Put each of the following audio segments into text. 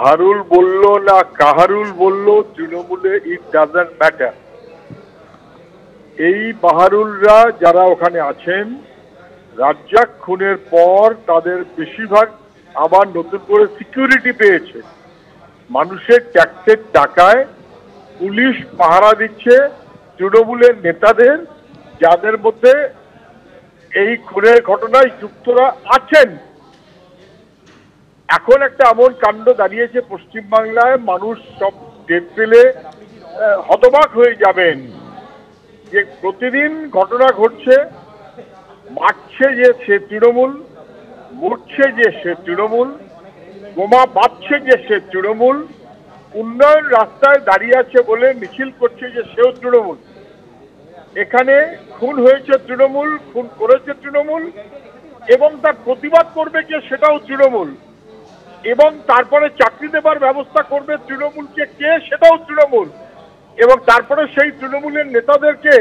হারুল বলল না কাহারুল বলল, তৃণমূলে ইট ডাজন্ট ম্যাটার। এই বাহারুলরা যারা ওখানে আছেন, রাজ্জাক খুনের পর তাদের বেশিরভাগ আবার নতুন করে সিকিউরিটি পেয়েছে। মানুষের ট্যাক্সের টাকায় পুলিশ পাহারা দিচ্ছে তৃণমূলের নেতাদের, যাদের মধ্যে এই খুনের ঘটনায় যুক্তরা আছেন। এখন একটা এমন কাণ্ড দাঁড়িয়েছে পশ্চিমবাংলায়, মানুষ সব টের পেলে হতবাক হয়ে যাবেন যে প্রতিদিন ঘটনা ঘটছে। মারছে যে সে তৃণমূল, মরছে যে সে তৃণমূল, বোমা বাঁধছে যে সে তৃণমূল, উন্নয়ন রাস্তায় দাঁড়িয়ে আছে বলে মিছিল করছে যে সেও তৃণমূল। এখানে খুন হয়েছে তৃণমূল, খুন করেছে তৃণমূল, এবং তার প্রতিবাদ করবে যে সেটাও তৃণমূল, এবং তারপরে চাকরি দেবার ব্যবস্থা করবে তৃণমূলকে কে, সেটাও তৃণমূল, এবং তারপরে সেই তৃণমূলের নেতাদেরকে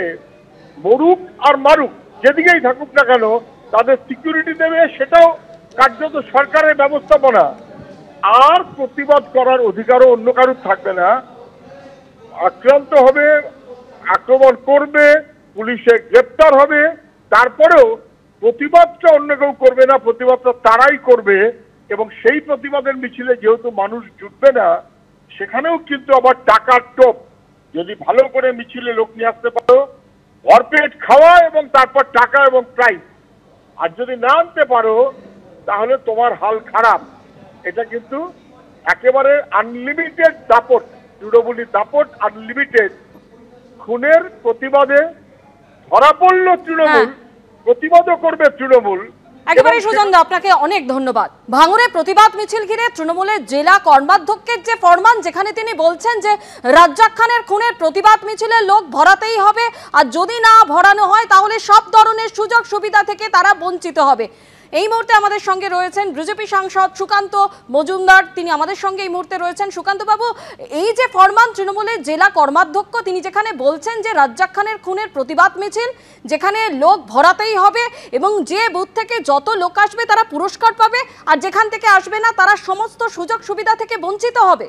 মরুক আর মারুক, যেদিকেই থাকুক না কেন তাদের সিকিউরিটি দেবে, সেটাও কার্যত সরকারের ব্যবস্থাপনা। আর প্রতিবাদ করার অধিকারও অন্য কারুর থাকবে না। আক্রান্ত হবে, আক্রমণ করবে, পুলিশে গ্রেপ্তার হবে, তারপরেও প্রতিবাদটা অন্য কেউ করবে না, প্রতিবাদটা তারাই করবে। এবং সেই প্রতিবাদের মিছিলে যেহেতু মানুষ জুটবে না, সেখানেও কিন্তু আবার টাকার টোপ। যদি ভালো করে মিছিলে লোক নিয়ে আসতে পারো, ভরপেট খাওয়া এবং তারপর টাকা এবং প্রাইজ, আর যদি না আনতে পারো তাহলে তোমার হাল খারাপ। এটা কিন্তু একেবারে আনলিমিটেড দাপট, তৃণমূলী দাপট আনলিমিটেড। খুনের প্রতিবাদে ধরা পড়ল তৃণমূল, প্রতিবাদও করবে তৃণমূল। একেবারে সুজনদা, আপনাকে অনেক ধন্যবাদ। ভাঙড়ে প্রতিবাদ মিছিল ঘিরে তৃণমূলের জেলা কর্মাধ্যক্ষের যে ফরমান, যেখানে তিনি বলছেন যে রাজ্জাক খানের খুনের প্রতিবাদ মিছিলে লোক ভরাতেই হবে, আর যদি না ভরানো হয় তাহলে সব ধরনের সুযোগ সুবিধা থেকে তারা বঞ্চিত হবে। এই মুহূর্তে আমাদের সঙ্গে রয়েছেন বিজেপি সাংসদ সুকান্ত মজুমদার, তিনি আমাদের সঙ্গে এই মুহূর্তে রয়েছেন। সুকান্ত বাবু, এই যে ফরমান তৃণমূলের জেলা কর্মাধ্যক্ষ, তিনি যেখানে বলছেন যে রাজ্জাক খানের খুনের প্রতিবাদ মিছিল যেখানে লোক ভরাতেই হবে, এবং যে বুথ থেকে যত লোক আসবে তারা পুরস্কার পাবে, আর যেখান থেকে আসবে না তারা সমস্ত সুযোগ সুবিধা থেকে বঞ্চিত হবে।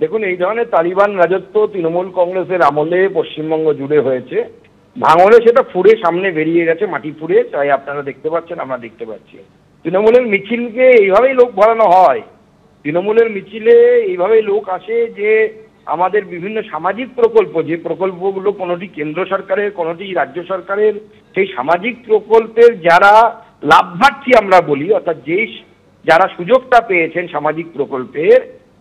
দেখুন, এই ধরনের তালিবান রাজত্ব তৃণমূল কংগ্রেসের আমলে পশ্চিমবঙ্গ জুড়ে হয়েছে। ভাঙড়ে সেটা ফুড়ে সামনে বেরিয়ে গেছে, মাটি ফুড়ে, তাই আপনারা দেখতে পাচ্ছেন, আমরা দেখতে পাচ্ছি। তৃণমূলের মিছিলকে এইভাবেই লোক ভরানো হয়। তৃণমূলের মিছিলে এইভাবেই লোক আসে যে আমাদের বিভিন্ন সামাজিক প্রকল্প, যে প্রকল্পগুলো কোনোটি কেন্দ্র সরকারের, কোনোটি রাজ্য সরকারের, সেই সামাজিক প্রকল্পের যারা লাভার্থী আমরা বলি, অর্থাৎ যারা সুযোগটা পেয়েছেন সামাজিক প্রকল্পের,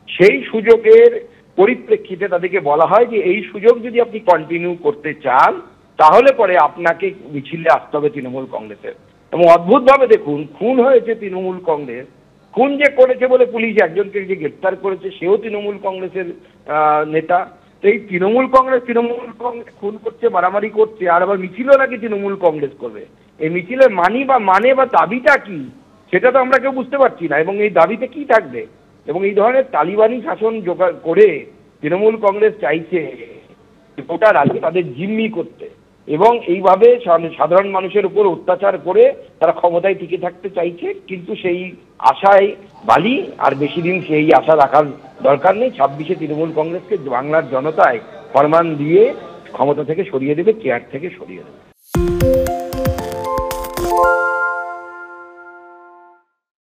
সেই সুযোগের পরিপ্রেক্ষিতে তাদেরকে বলা হয় যে এই সুযোগ যদি আপনি কন্টিনিউ করতে চান তাহলে পরে আপনাকে মিছিলে আসতে হবে তৃণমূল কংগ্রেসের। এবং অদ্ভুতভাবে দেখুন, খুন হয়েছে তৃণমূল কংগ্রেস, খুন যে করেছে বলে পুলিশ একজনকে যে গ্রেপ্তার করেছে সেও তৃণমূল কংগ্রেসের নেতা। তো এই তৃণমূল কংগ্রেস খুন করছে, মারামারি করছে, আর আবার মিছিলও নাকি তৃণমূল কংগ্রেস করবে। এই মিছিলের মানে বা দাবিটা কি, সেটা তো আমরা কেউ বুঝতে পারছি না, এবং এই দাবিতে কি থাকবে। এবং এই ধরনের তালিবানি শাসন জোগাড় করে তৃণমূল কংগ্রেস চাইছে গোটা রাজ্যে তাদের জিম্মি করতে, এবং এইভাবে সাধারণ মানুষের উপর অত্যাচার করে তারা ক্ষমতায় টিকে থাকতে চাইছে। কিন্তু সেই আশায় বালি, আর বেশি দিন সেই আশা রাখার দরকার নেই। 26-এ তৃণমূল কংগ্রেসকে বাংলার জনতায় ফরমান দিয়ে ক্ষমতা থেকে সরিয়ে দেবে, চেয়ার থেকে সরিয়ে দেবে।